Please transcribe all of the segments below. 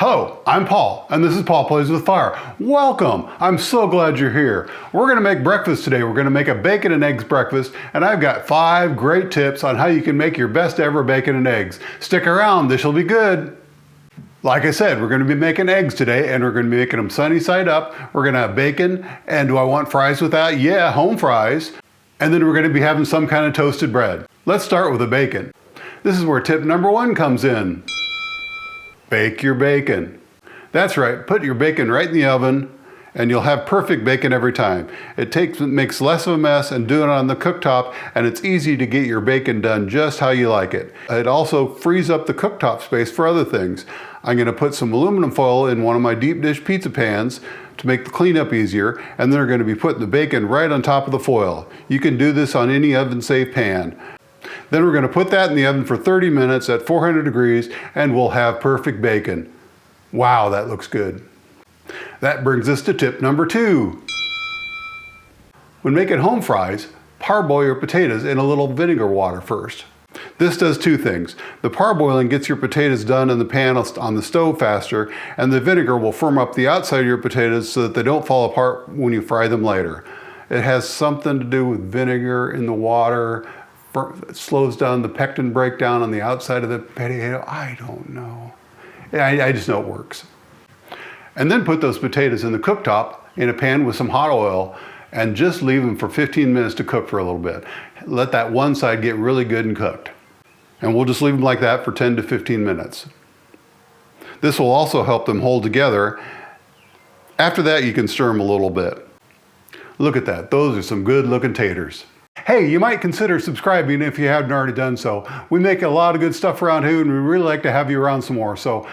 Ho, I'm Paul, and this is Paul Plays with Fire. Welcome! I'm so glad you're here. We're going to make breakfast today. We're going to make a bacon and eggs breakfast, and I've got 5 great tips on how you can make your best ever bacon and eggs. Stick around, this will be good. Like I said, we're going to be making eggs today, and we're going to be making them sunny side up. We're going to have bacon, and do I want fries with that? Yeah, home fries. And then we're going to be having some kind of toasted bread. Let's start with the bacon. This is where tip number 1 comes in. Bake your bacon. That's right, put your bacon right in the oven and you'll have perfect bacon every time. It makes less of a mess and doing it on the cooktop, and it's easy to get your bacon done just how you like it. It also frees up the cooktop space for other things. I'm going to put some aluminum foil in one of my deep dish pizza pans to make the cleanup easier, and then we're going to be putting the bacon right on top of the foil. You can do this on any oven-safe pan. Then we're going to put that in the oven for 30 minutes at 400 degrees and we'll have perfect bacon. Wow, that looks good. That brings us to tip number 2. When making home fries, parboil your potatoes in a little vinegar water first. This does 2 things. The parboiling gets your potatoes done in the pan on the stove faster, and the vinegar will firm up the outside of your potatoes so that they don't fall apart when you fry them later. It has something to do with vinegar in the water. It slows down the pectin breakdown on the outside of the potato. I don't know. I just know it works. And then put those potatoes in the cooktop in a pan with some hot oil and just leave them for 15 minutes to cook for a little bit. Let that one side get really good and cooked. And we'll just leave them like that for 10 to 15 minutes. This will also help them hold together. After that, you can stir them a little bit. Look at that. Those are some good looking taters. Hey, you might consider subscribing if you haven't already done so. We make a lot of good stuff around here and we really like to have you around some more. So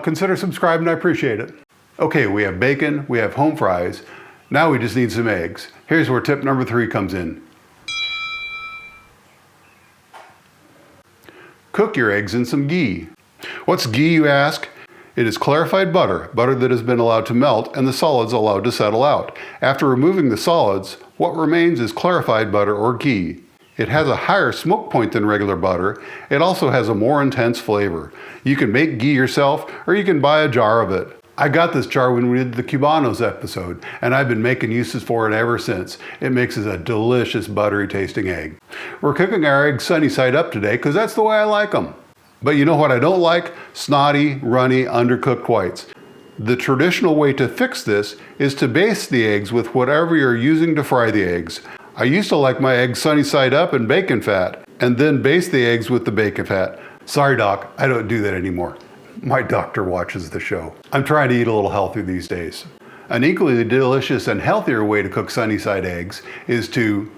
consider subscribing, I appreciate it. Okay, we have bacon, we have home fries. Now we just need some eggs. Here's where tip number 3 comes in. Cook your eggs in some ghee. What's ghee, you ask? It is clarified butter that has been allowed to melt and the solids allowed to settle out. After removing the solids, what remains is clarified butter or ghee. It has a higher smoke point than regular butter. It also has a more intense flavor. You can make ghee yourself or you can buy a jar of it. I got this jar when we did the Cubanos episode, and I've been making uses for it ever since. It makes us a delicious buttery tasting egg. We're cooking our eggs sunny side up today because that's the way I like them. But you know what I don't like? Snotty, runny, undercooked whites. The traditional way to fix this is to baste the eggs with whatever you're using to fry the eggs. I used to like my eggs sunny side up in bacon fat, and then baste the eggs with the bacon fat. Sorry, Doc, I don't do that anymore. My doctor watches the show. I'm trying to eat a little healthier these days. An equally delicious and healthier way to cook sunny side eggs is to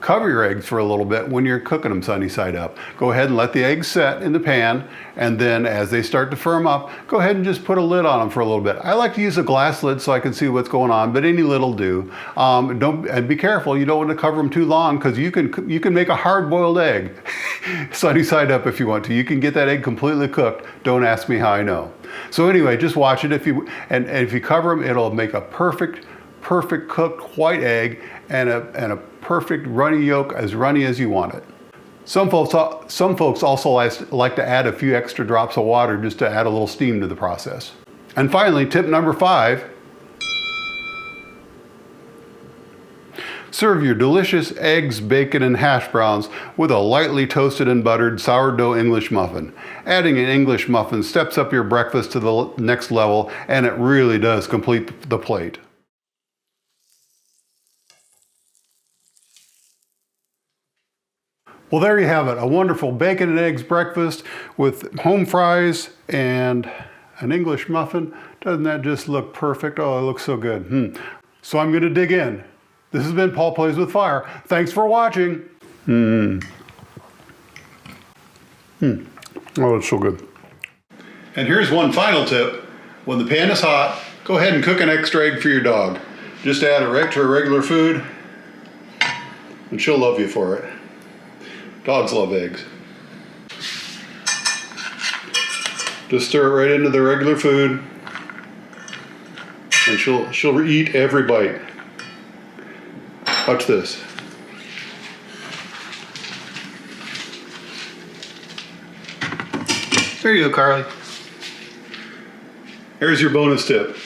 cover your eggs for a little bit when you're cooking them sunny side up. Go ahead and let the eggs set in the pan, and then as they start to firm up, go ahead and just put a lid on them for a little bit. I like to use a glass lid so I can see what's going on, but any lid will do. And be careful, you don't want to cover them too long because you can make a hard-boiled egg sunny side up if you want to. You can get that egg completely cooked. Don't ask me how I know. So anyway, just watch it. If you cover them, it'll make a perfect cooked white egg and a perfect runny yolk, as runny as you want it. Some folks also like to add a few extra drops of water just to add a little steam to the process. And finally, tip number 5. Serve your delicious eggs, bacon, and hash browns with a lightly toasted and buttered sourdough English muffin. Adding an English muffin steps up your breakfast to the next level, and it really does complete the plate. Well, there you have it, a wonderful bacon and eggs breakfast with home fries and an English muffin. Doesn't that just look perfect? Oh, it looks so good. So I'm going to dig in. This has been Paul Plays with Fire. Thanks for watching. Oh, it's so good. And here's one final tip. When the pan is hot, go ahead and cook an extra egg for your dog. Just add a to her regular food, and she'll love you for it. Dogs love eggs. Just stir it right into the regular food, and she'll eat every bite. Watch this. There you go, Carly. Here's your bonus tip.